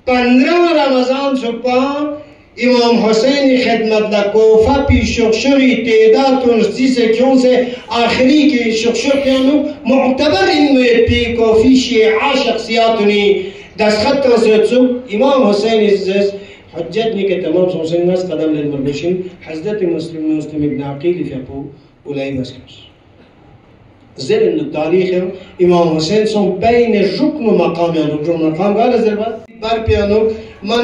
15 رمضان صبح امام حسین خدمت دا کوفہ پی شخشری تعداد تونستی سے کیوں سے آخری کی شخشر کیانو معتبر ان میں پی کوفی شیعہ شخصیاتنی دستخط تنسیتسو امام حسین عزیز حجت نے کہ تمام سوسن ناس قدم للمربشین حضرت مسلم ابن عقیل فیقو اولائی بسکرس زر التاريخ امام حسين سون بين الركن ومقام يعني ركن مقام قال زربا بار پیانو من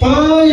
5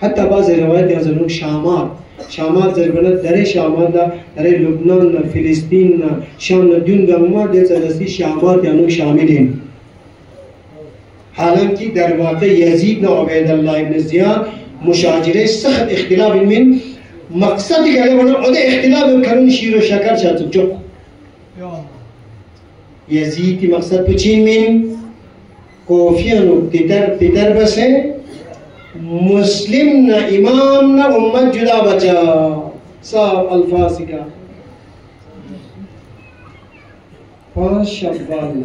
حتی بعض روایت از اون شامات زربنت در شامات در لبنان فلسطین شام دون گما در سرسی شامات یعنی شاملین. حالانکه در واقع یزید و عبیدالله ابن زیاد مشاجره سخت اختلاف من مقصدی که بنا عده اختلاف کرون شیر و شکر شد چوک یزید کی مقصد پچین من کوفیانو پیتر بسه مسلم نه امام نه امت جدا بچا صاحب الفاسقہ 5 شوال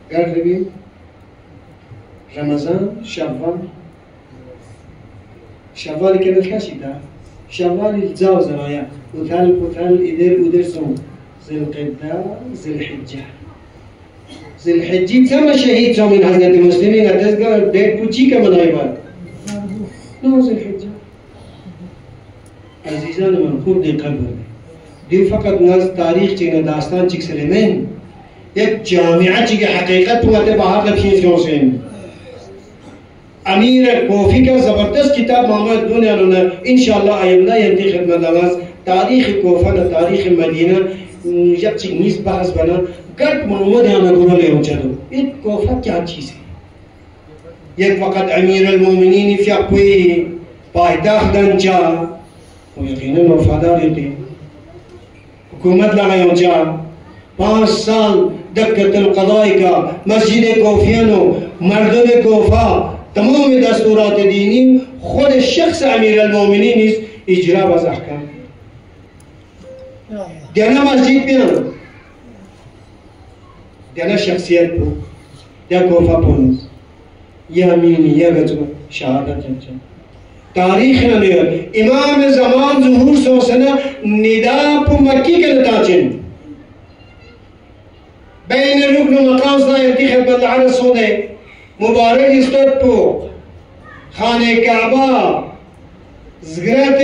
قربی رمضان شوال که نکشیده شوال الزاو زرایا وثال ادر سوم ذی الحجه كما شهيد من حضرت المسلمين اتذكر ديت پوچی کا منائے بات نو ذی الحجه عزیزان من خوب دقت دی فقط ناز تاریخ چینا داستان چیک سلیمین یک جامعه چیک حقیقت پوتے باہر لکھیں فیوسین امیر کوفی کا زبردست کتاب محمد دونی علونا انشاءاللہ آئندہ ینتی خدمت آغاز تاریخ کوفہ و تاریخ مدینہ یک چیک نیز بحث بنا گرد محمد یانا گروہ لے ہوچا دو ایک کوفہ کیا چیز ہے یک وقت امیر المومنین فی اقوی پائیداخ دنچا وہ یقیناً وفادار ہوتے حکومت لگا ہوچا 5 سال دکت القضائی کا مسجد کوفیانو مردم کوفہ تمام دستورات دینی خود شخص امیر المومنین اجرا باز احکام دینا مسجد بیان دینا شخصیت پو یا کوفہ پونس یا امینی یا گزو شہادت جنچن تاریخ نہ امام زمان ظہور سوسنا ندا پو مکی کے نتاچن بین رکن مقام صدایتی خدمت عرض سونے مبارک استاد پو خانه کعبه زگرت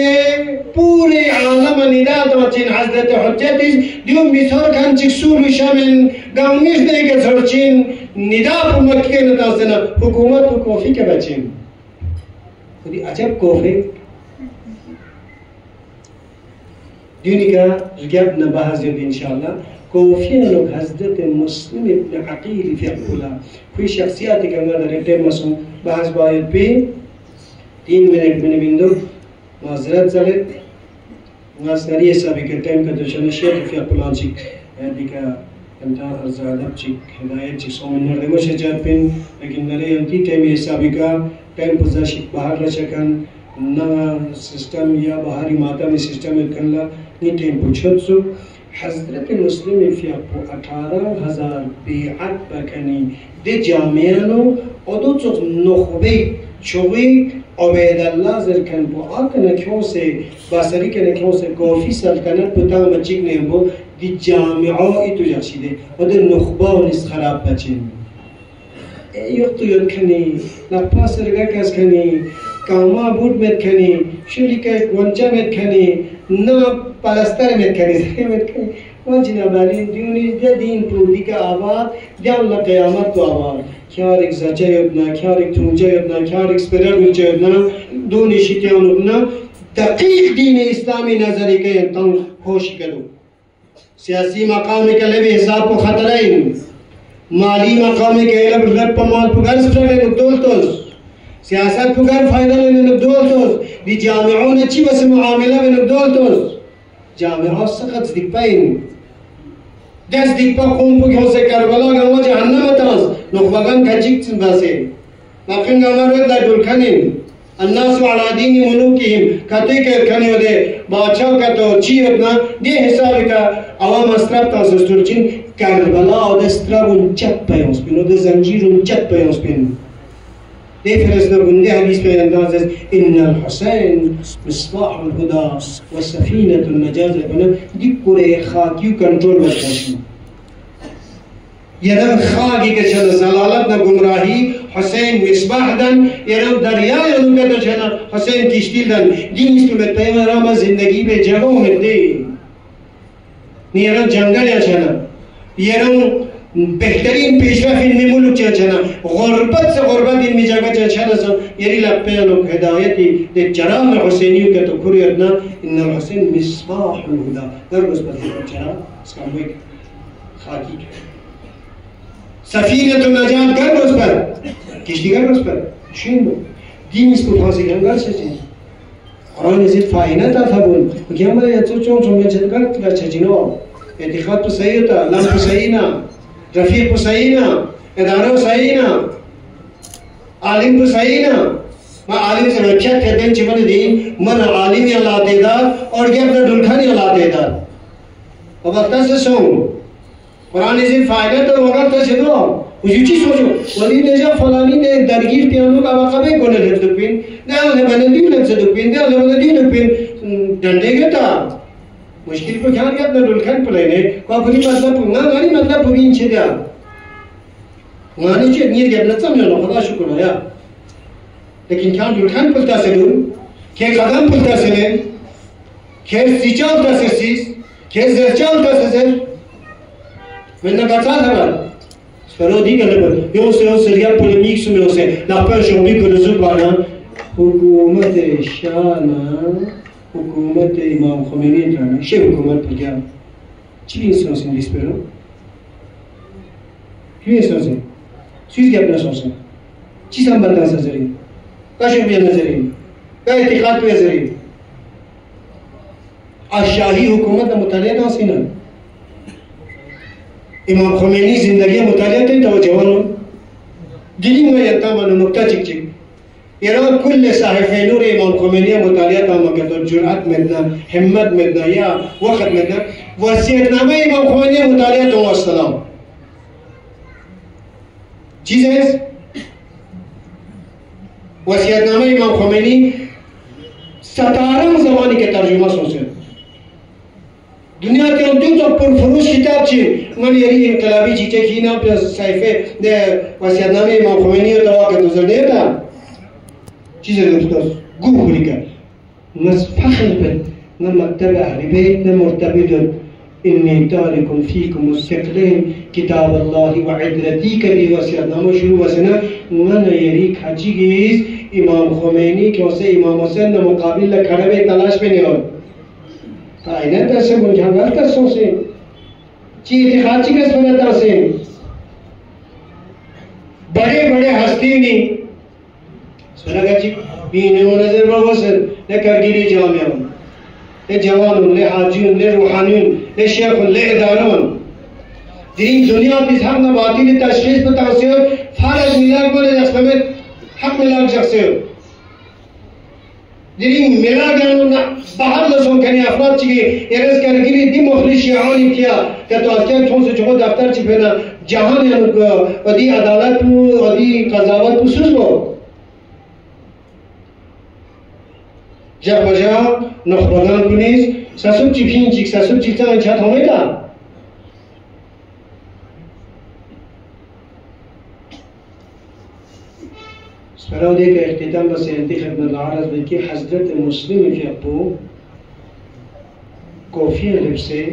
پوری عالم ندا داچین حضرت حجتیش دیون بیتار کن چک سور شامل گاونیش دیگه سرچین ندا پو مکه ندازنا حکومت پو کوفی که بچین خودی عجب کوفی دیونی که رگب نباز یاد انشاءالله کوفیانو حضرت مسلم ابن عقیل فی اقولا کوئی شخصیاتی که ما در ٹیم مسلم بحث باید پی 3 منٹ میں بندو معذرت زلت ناسناری حسابی که ٹیم که دوشن شیخ فی اقولان چیک دیگه انتا ارزادب چیک ہدایت چیک سومن نرده باشه جاد پین لیکن نره انتی ٹیم حسابی که ٹیم پزا شیک باہر لچکن نا سسٹم یا باہری ماتا میں سسٹم ارکنلا نی ٹیم پوچھت سو حضرت مسلم فی اقو 18,000 بیعت بکنی دی جامعانو ادو چوک نخبی چوگی عبیدالله زرکن بو آکن کیوں سے باسری کن کیوں سے کوفی سلطنت پتا مچیک نہیں بو دی جامعو ایتو جاکشی دے و دی نخبا و نس خراب بچین یوکتو یاد کنی لپا سرگا کس کنی کاما بود مت کنی شریکا گونچا مت کنی نا پلستر مت کنی زکی مت کنی و جناب علی دیونی دین پرودی کا آباد دیان لقیامت تو آباد کیار ایک زجر یادنا کیار ایک تونجا یادنا کیار ایک سپرر ملچا یادنا دو نشیتیان یادنا دقیق دین اسلامی نظری که انتان خوشی کدو سیاسی مقامی که لبی حساب کو خطر ہے مالی مقامی که لب رب پا مال پا گرس پرگے دولتوز سیاست پا گر فائدہ لینے دولتوز دی جامعون چی بس معاملہ میں دولتوز جامعہ سخت دیپائن دست دیپا قوم پا کیوں سے کربلا گاما جہنم تاز نخبگان کچیک چن باسے ناقین گاما روید دا دولکنین الناس على دين ملوكهم كاتيك كانوا ده بادشاہ کا تو چی اپنا دے حساب کا عوام اسراب تا سستورچین کربلا او دسترابون چت پیوس بینو ده زنجیرون چت پیوس بین دے فرزنا گنده حدیث پہ انداز ان الحسین مصباح الهدى والسفینة النجاة بنا دی کورے خاکیو کنٹرول بچاشن یرم خاکی که چند زلالت نا گمراهی حسین مصباح دن یرم دریای اونگا تو چند حسین کشتیل دن دین اس پر متعیم رام زندگی به جگہ مدی یرم جنگل یا چند یرم بهترین پیشرفت این ملک چنچنا غربت سے غربت این جگہ چنچنا سو یری لپیانو هدایتی ده جناب حسینیو که تو کریت نا ان الحسین مصباح الهدى در روز پر چنچنا اسکاموی خاکی سفینة النجات گر روز پر کشتی گر روز پر شنو دین اسکو فاسی گر چچین قرآن زید فاینه تا فبون که همه یا تو چون میچد گر چچینو اعتقاد تو صحیح تا لم تو صحیح نا رفیق تو صحیح نا اداره صحیح نا عالم تو صحیح نا ما عالم سے رکھت کردن چی من دین من عالمی اللہ دیدار اور گیا اپنا دلکھانی اللہ دیدار اور وقتا سے سون قرآن زید فائدہ تو وقتا سے دو وجو چی سوچو ولی نیجا فلانی نے درگیر پیانو کا وقت بے گونے لفظ دکپین نہیں انہیں میں نے دیو لفظ دکپین نہیں انہیں میں نے دیو دکپین ڈنڈے گئے تا مشکل کو کیا گیا اپنا دلکھن پلائنے کو اپنی مطلب پونا گانی مطلب پوگین چھ دیا گانی چھ نیر گیا اپنا سمجھو خدا شکر ہویا لیکن کیا دلکھن پلتا سے دون کیا قدم پلتا سے لیں کیا سیچا ہوتا سے سیس کیا زرچا ہوتا سے زر میں نے کہا تھا سپرو دی گلے پر یوں سے سریا پولیمیک سمیں اسے لاپر شونگی کو رزق بانا حکومت شانا حکومت امام خمینی انترانا شے حکومت پر کیا چی انسان سے لیس پر ہوں کیوں انسان سے سویز گیا اپنا سوچنا چی سامبتا سا زرین کا شکریہ نظرین کا اتخاد پہ زرین شاہی حکومت مطالعہ نہ سینا امام خمینی زندگی مطالعہ تے تو جوانو دلی میں یتامن نقطہ چک چک ایران کل صحیفه نور امام خمینی مطالعه تا مکتب جرأت مدنا همت مدنا یا وقت مدنا وصیتنامه امام خمینی مطالعه تا السلام چیز ہے وصیتنامه امام خمینی 17 زبانی کے ترجمہ سوچے دنیا کے اندر تو پرفروش کتاب چی من یری انقلابی چیچے کی نا پر صحیفه دے وصیتنامه امام خمینی تا واقع نظر دیتا چیز رفتاس گو خوری کرد نس فخر بد نه مکتب اهل بیت نه مرتبط انی تارکم فیکم الثقلین کتاب الله و عدرتی کردی وصیتنامه شروع وسنه من یری کھچی گیز امام خمینی که واسه امام حسین مقابل لکھڑے بے تلاش پہ نہیں ہو کائنات ایسے گنجھانگار کر سو سے چی اتخاذ چی کس بنتا سے بڑے بڑے ہستی نہیں سنگا چی بینے و نظر بغسر لے کرگیری جامعون لے جوانون لے حاجیون لے روحانیون لے شیخون لے ادارون دین دنیا پیس حق نباتی لے تشخیص پتا سے فارج ملاک بولے جسمت حق ملاک شخصی ہو دین ملاک جانون باہر لسون کنی افراد چی ارز کرگیری دی مخلی شیعانی کیا کہ تو از کیا چون سے چکو دفتر چی پینا جہان یا دی عدالت و دی قضاوت پسوس بو جب بجا نخبگان کنیز سسوب چی پین چیک سسوب چی تا انچات ہوئے گا سپراو دے کہ اختتام بس انتخاب من العرض بلکہ حضرت مسلم فی اپو کوفی لبسے